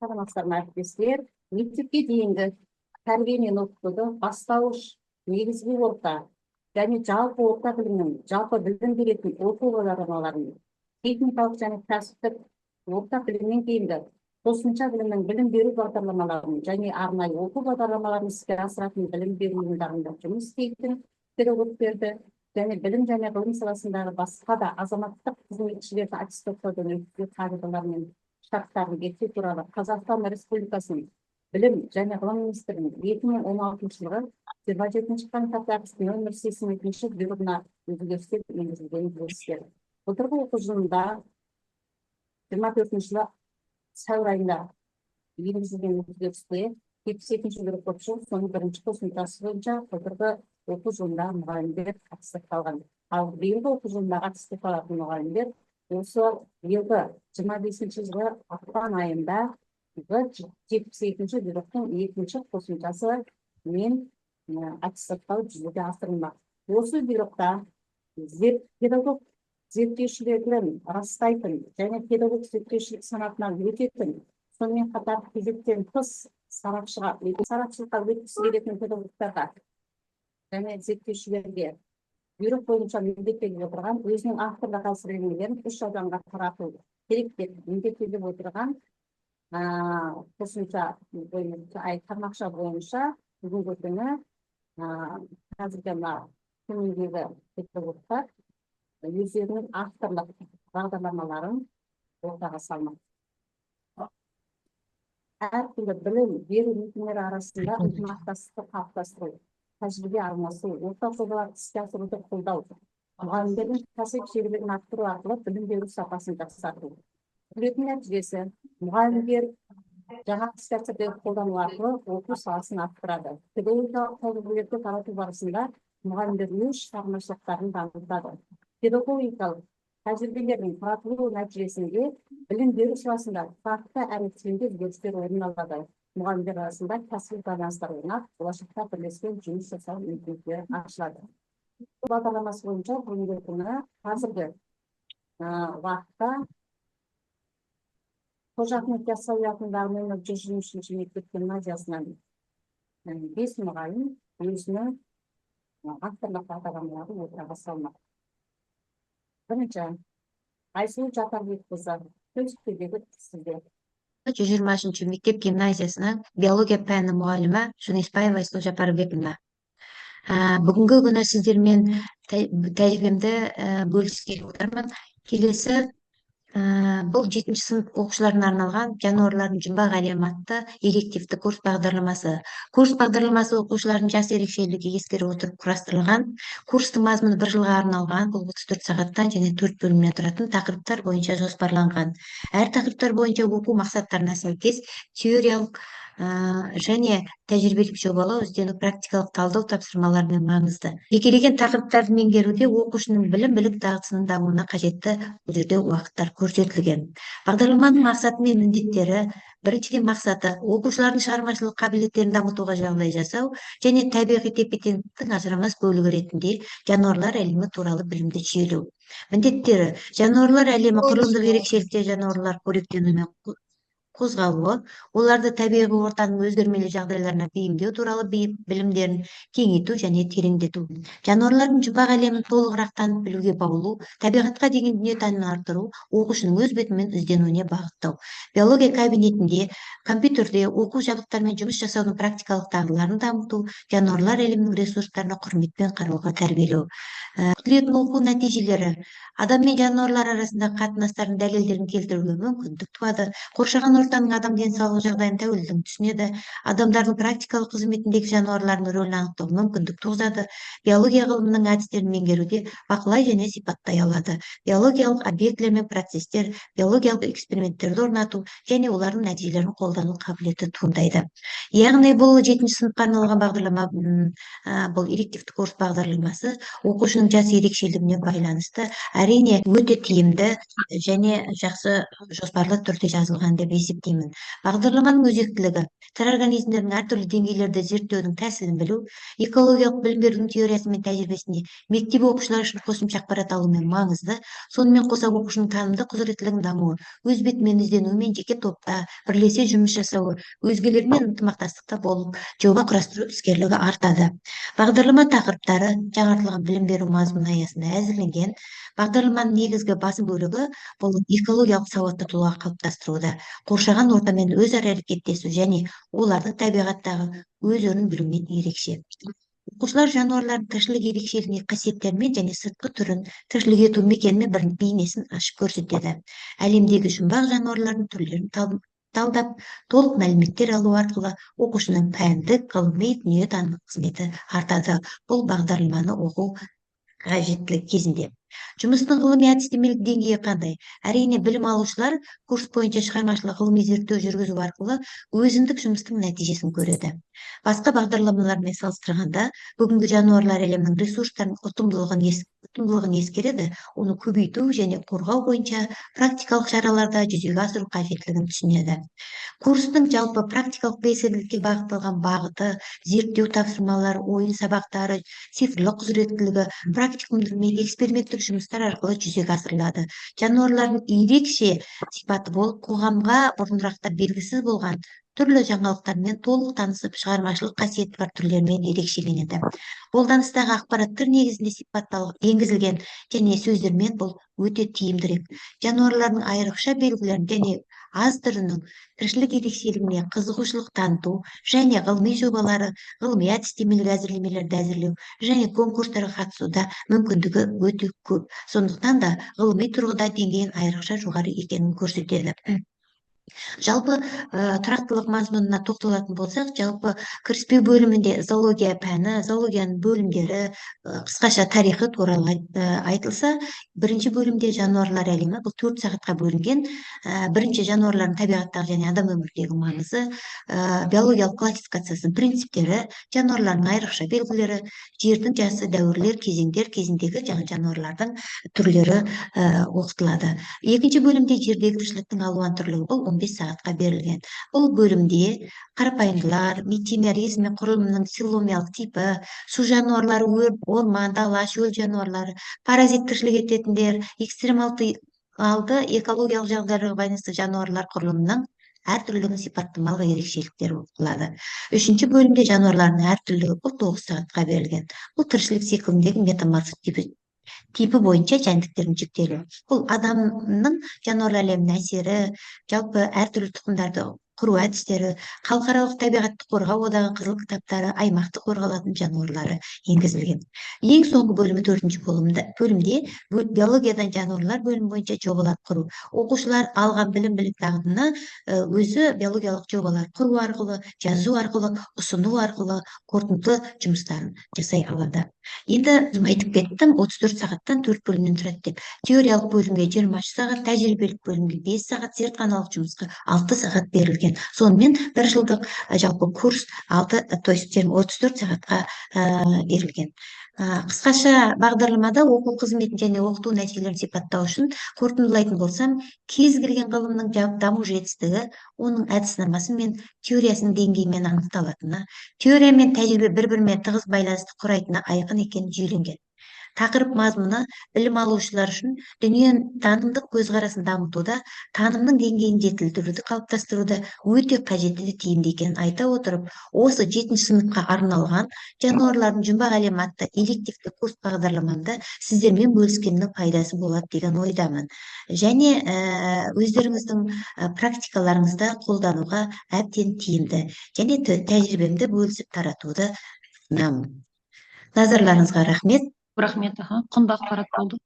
саламатсыздарбы әріптестер. Мектепке дейінгі тәрбие мен оқытуды бастауыш, негізгі орта және жалпы орта білімнің, жалпы білім беретін оқу бағдарламаларын, техникалық және кәсіптік орта білімнен кейінгі қосымша білімнің білім беру бағдарламаларын және арнайы оқу бағдарламаларын іске асыратын білім беру ұйымдарында жұмыс істейтін педагогтерді және білім және ғылым саласындағы басқа да азаматтық қызметшілерді аттестаттаудан өткізу қағидалары мен шарттарын бекіту туралы Қазақстан Республикасының білім және ғылым министрінің 2016 жылғы 27 қаңтардағы нөмір 82 бұйрығына өзгерістер енгізілгенін білесіздер. Былтырғы оқу жылында 24 жылы сәуір айында енгізілген өзгерісте 72 бұйрық бойынша соның бірінші қосымшасы бойынша былтырғы оқу жылында мұғалімдер аттестатталған. Ал биылғы оқу жылында аттестатталатын мұғалімдер осы биылғы 25 жылғы ақпан айында 72 бұйрықтың екінші қосымшасы мен аттестаттау жүзеге асырылмақ. Осы бұйрықта педагог зерттеушілердің растайтын және педагог зерттеушілік санатынан өтетін, сонымен қатар кезектен тыс сарапшылыққа өткісі келетін педагогтарға және зерттеушілерге бұйрық бойынша міндеттеліп отырған өзінің авторлық әсірелемелерін 3 ауданға тарату керек деп міндеттеліп отырған қосымша тармақша бойынша бүгінгі күні қазіргі төмендегі педагогтар өздерінің авторлық бағдарламаларын ортаға салмақ. Әртүрлі білім беру мекемелері арасында ынтымақтастықты қалыптастыру, тәжірибе алмасу, ортақ жобаларды іске асыруды қолдау, мұғалімдердің кәсіп шеберлігін арттыру арқылы білім беру сапасын жақсарту. Білетін нәтижесі мұғалімдер жаңа әдістемелерді қолдану арқылы оқу саласын арттырады. Педагогикалық тәжірибелерді тарату барысында мұғалімдер өз шығармашылықтарын дамытады. Педагогикалық тәжірибелердің таратылуы нәтижесінде білім беру саласында тұрақты әрі тиімді өзгерістер орын алады. Мұғалімдер арасында кәсіби байланыстар орнап, болашақта бірлескен жұмыс жасау мүмкіндіктері ашылады. Бағдарламасы бойынша бүгінгі күні қазіргі уақытта Қожа Ахмет Яссауи атындағы нөмір 123 мектеп гимназиясынан 5 мұғалім өзінің авторлық бағдарламаларын ортаға салмақ. Бірінші, Айсұлу Жапарбекқызы, Төстөбегі сізде. 120 мектеп гимназиясының биология пәні мұғалімі Жүнеспаева Айсұлу Жапарбекқызы. Бүгінгі күні сіздермен тәжірибемді бөліскелі отырмын. Келесі бұл 7-ші сынып оқушыларына арналған жануарлардың жұмбақ әлемі атты элективті курс бағдарламасы. Курс бағдарламасы оқушылардың жас ерекшелігі ескере отырып құрастырылған. Курстың мазмұны 1 жылға арналған, бұл 34 сағаттан және 4 бөлімнен тұратын тақырыптар бойынша жоспарланған. Әр тақырыптар бойынша оқу мақсаттарына сәйкес теориялық және тәжірибелік жобалау, іздену, практикалық талдау тапсырмаларының маңызды. Жекелеген тақырыптарды меңгеруде оқушының білім дағдысының дамуына қажетті бұл жерде уақыттар көрсетілген. Бағдарламаның мақсаты мен міндеттері: біріншіден мақсаты оқушылардың шығармашылық қабілеттерін дамытуға жағдай жасау және табиғи тепе-теңдіктің ажырамас бөлігі ретінде жануарлар әлемі туралы білімді жүйелеу. Міндеттері: жануарлар әлемі құрылымдық ерекшеліктер, жануарлар қоректенуімен қозғалуы, оларды табиғи ортаның өзгермелі жағдайларына бейімдеу туралы білімдерін кеңейту және тереңдету. Жануарлардың жұмбақ әлемін толығырақ танып білуге баулу, табиғатқа деген дүниетанымын арттыру, оқушының өз бетімен ізденуіне бағыттау. Биология кабинетінде, компьютерде оқу жабдықтарымен жұмыс жасаудың практикалық дағдыларын дамыту, жануарлар әлемінің ресурстарына құрметпен қарауға тәрбиелеу. Күтілетін оқу нәтижелері: адам мен жануарлар арасындағы қатынастардың дәлелдерін келтіруге мүмкіндік туады. Қоршаған ортаның адам денсаулығы жағдайын тәуелділігін түсінеді. Адамдардың практикалық қызметіндегі жануарлардың рөлін анықтау мүмкіндік туғызады. Биология ғылымының әдістерін меңгеруде бақылай және сипаттай алады. Биологиялық объектілер мен процестер, биологиялық эксперименттерді орнату және олардың нәтижелерін қолдану қабілеті туындайды. Яғни бұл 7-ші сыныпқа арналған бағдарлама, бұл элективті курс бағдарламасы оқушының жас ерекшелігіне байланысты әрине өте тиімді және жақсы жоспарлы түрде жазылған деп есептеймін. есептеймін. Бағдарламаның өзектілігі тірі организмдердің әртүрлі деңгейлерді зерттеудің тәсілін білу, экологиялық білім берудің теориясы мен тәжірибесінде мектеп оқушылары үшін қосымша ақпарат алумен маңызды. Сонымен қоса оқушының танымдық құзыреттілігінің дамуы, өз бетімен ізденуі мен жеке топта бірлесе жұмыс жасауы, өзгелермен ынтымақтастықта болып, жоба құрастыру іскерлігі артады. Бағдарлама тақырыптары жаңартылған білім беру мазмұны аясында әзірленген. Бағдарламаның негізгі басым бөлігі бұл экологиялық сауатты тұлға қалыптастыруда, қоршаған ортамен өзара әрекеттесу және олардың табиғаттағы өз орнын білумен ерекше. Оқушылар жануарлардың тіршілік ерекшелігіне қасиеттерімен және сыртқы түрін, тіршілік ету мекенінің бір бейнесін ашып көрсетеді. Әлемдегі жұмбақ жануарлардың түрлерін талдап, толық мәліметтер алу арқылы оқушының пәндік, ғылыми дүниетанымдық қызметі артады. Бұл бағдарламаны оқу қажеттілік кезінде. Жұмыстың ғылыми әдістемелік деңгейі қандай? Әрине, білім алушылар курс бойынша шығармашылық ғылыми зерттеу жүргізу арқылы өзіндік жұмыстың нәтижесін көреді. Басқа бағдарламалармен салыстырғанда, бүгінгі жануарлар әлемінің ресурстарының ұтымдылығын ескереді, оны көбейту және қорғау бойынша практикалық шараларда жүзеге асыру қажеттілігін түсінеді. Курстың жалпы практикалық белсенділікке бағытталған бағыты, зерттеу тапсырмалары, ойын сабақтары, цифрлық құзыреттілігі, практикумдар мен эксперименттік жұмыстар арқылы жүзеге асырылады. Жануарлардың ерекше сипаты болып, қоғамға бұрынырақта белгісіз болған түрлі жаңалықтармен толық танысып, шығармашылық қасиеті бар түрлермен ерекшеленеді. Қолданыстағы ақпараттар негізінде сипатталып енгізілген және сөздермен бұл өте тиімдірек. Жануарлардың айрықша белгілерін және аз түрінің тіршілік ерекшелігіне қызығушылық таныту және ғылыми жобалары, ғылыми әдістемелік әзірлемелерді әзірлеу және конкурстарға қатысуда мүмкіндігі өте көп. Сондықтан да ғылыми тұрғыда деңгейін айрықша жоғары екенін көрсетеді. Жалпы тұрақтылық мазмұнына тоқталатын болсақ, жалпы кіріспе бөлімінде зоология пәні, зоологияның бөлімдері, қысқаша тарихы туралы айтылса, бірінші бөлімде жануарлар әлемі, бұл 4 сағатқа бөлінген. Бірінші жануарлардың табиғаттағы және адам өміріндегі маңызы, биологиялық классификациясының принциптері, жануарлардың айрықша белгілері, жердің жасы, дәуірлер, кезеңдер кезіндегі жануарлардың түрлері оқытылады. Екінші бөлімде жердегі тіршіліктің алуан түрлігі, бұл 15 сағатқа берілген. Бұл бөлімде қарапайымдылар, метеоризм мен құрылымның силомиялық типі, су жануарлары, өрт, орман, дала, шөл жануарлары, паразит тіршілік ететіндер, экстремалды экологиялық жағдайларға байланысты жануарлар құрылымының әртүрлілігін сипаттамалық ерекшеліктері оқытылады. Үшінші бөлімде жануарлардың әртүрлілігі, бұл 9 сағатқа берілген. Бұл тіршілік цикліндегі метаморфоз типі бойынша жәндіктердің жіктелуі. Бұл адамның жануарлар әлеміне әсері, жалпы әртүрлі тұқымдарды құру әдістері, халықаралық табиғатты қорғау одағы қызыл кітаптары, аймақты қорғалатын жануарлары енгізілген. Ең соңғы бөлімі 4-ші бөлімде биологиядан жануарлар бөлімі бойынша жобалар құру. Оқушылар алған білім дағдыны өзі биологиялық жобалар құру арқылы, жазу арқылы, ұсыну арқылы қорытынды жұмыстарын жасай алады. Енді айтып кеттім, 34 сағаттан 4 бөлімнен тұрады деп. Теориялық бөлімге 20 сағат, тәжірибелік бөлімге 5 сағат, зертханалық жұмысқа 6 сағат берілген. Сонымен бір жылдық жалпы курс 34 сағатқа берілген. Қысқаша бағдарламада оқу қызметін және оқыту нәтижелерін сипаттау үшін қорытындылайтын болсам, кез келген ғылымның даму жетістігі оның әдіснамасы мен теориясының деңгейімен анықталатыны, теория мен тәжірибе бір-бірімен тығыз байланысты құрайтыны айқын екені жүйеленген. Тақырып мазмұны білім алушылар үшін дүниетанымдық көзқарасын дамытуда, танымның деңгейін жетілдіруді қалыптастыруда өте қажетті де тиімді екенін айта отырып, осы 7-ші сыныпқа арналған жануарлардың жұмбақ әлемі атты элективті курс бағдарламамда сіздермен бөліскеннің пайдасы болады деген ойдамын. Және өздеріңіздің практикаларыңызда қолдануға әбден тиімді және тәжірибемді бөлісіп таратуды ұсынамын. Назарларыңызға рахмет. Рахмет, құнды ақпарат болды.